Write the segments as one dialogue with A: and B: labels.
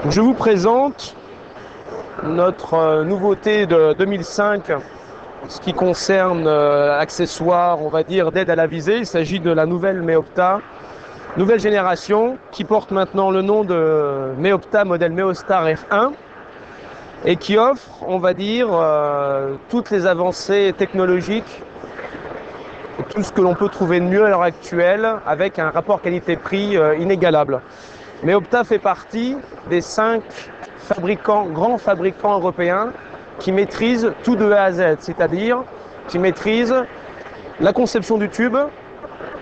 A: Je vous présente notre nouveauté de 2005, ce qui concerne accessoires, on va dire, d'aide à la visée. Il s'agit de la nouvelle Meopta, nouvelle génération, qui porte maintenant le nom de Meopta modèle Meostar F1 et qui offre, on va dire, toutes les avancées technologiques, tout ce que l'on peut trouver de mieux à l'heure actuelle, avec un rapport qualité-prix inégalable. Meopta fait partie des 5 grands fabricants européens qui maîtrisent tout de A à Z, c'est-à-dire qui maîtrisent la conception du tube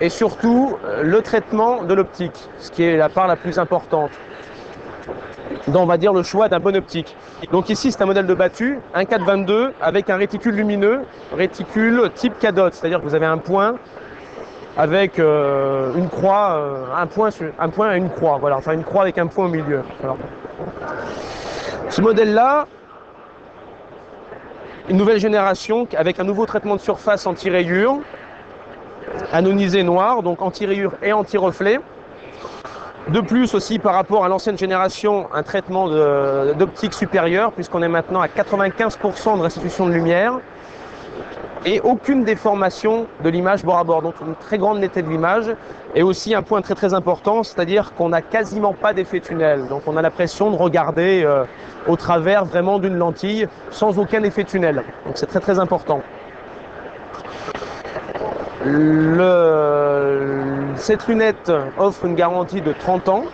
A: et surtout le traitement de l'optique, ce qui est la part la plus importante dans, on va dire, le choix d'un bon optique. Donc ici, c'est un modèle de battu, un 422 avec un réticule lumineux, réticule type cadotte, c'est-à-dire que vous avez un point avec une croix, un point et une croix, voilà, enfin une croix avec un point au milieu. Voilà. Ce modèle-là, une nouvelle génération avec un nouveau traitement de surface anti-rayures, anonisé noir, donc anti-rayures et anti-reflet. De plus aussi par rapport à l'ancienne génération, un traitement d'optique supérieur, puisqu'on est maintenant à 95% de restitution de lumière et aucune déformation de l'image bord à bord, donc une très grande netteté de l'image. Et aussi un point très important, c'est-à-dire qu'on n'a quasiment pas d'effet tunnel, donc on a l'impression de regarder au travers vraiment d'une lentille sans aucun effet tunnel, donc c'est très important. Cette lunette offre une garantie de 30 ans,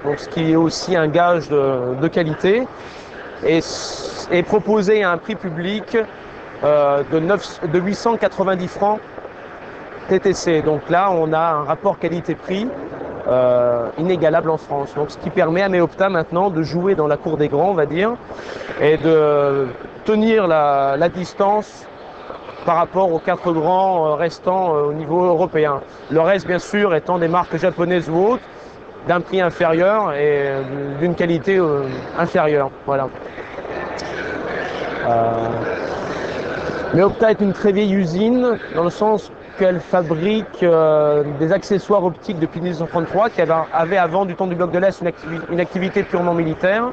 A: donc ce qui est aussi un gage de qualité, et est proposée à un prix public de 890 francs TTC. Donc là, on a un rapport qualité-prix inégalable en France. Donc ce qui permet à Meopta maintenant de jouer dans la cour des grands, on va dire, et de tenir la distance par rapport aux 4 grands restants au niveau européen. Le reste, bien sûr, étant des marques japonaises ou autres, d'un prix inférieur et d'une qualité inférieure. Voilà. Meopta est une très vieille usine, dans le sens qu'elle fabrique des accessoires optiques depuis 1933, qui avait avant, du temps du bloc de l'Est, une activité purement militaire.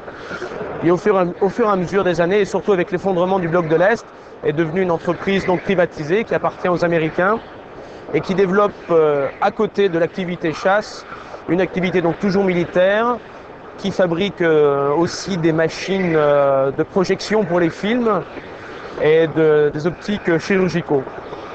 A: Et au fur et à mesure des années, et surtout avec l'effondrement du bloc de l'Est, est devenue une entreprise donc privatisée qui appartient aux Américains et qui développe à côté de l'activité chasse, une activité donc toujours militaire, qui fabrique aussi des machines de projection pour les films et des optiques chirurgicaux.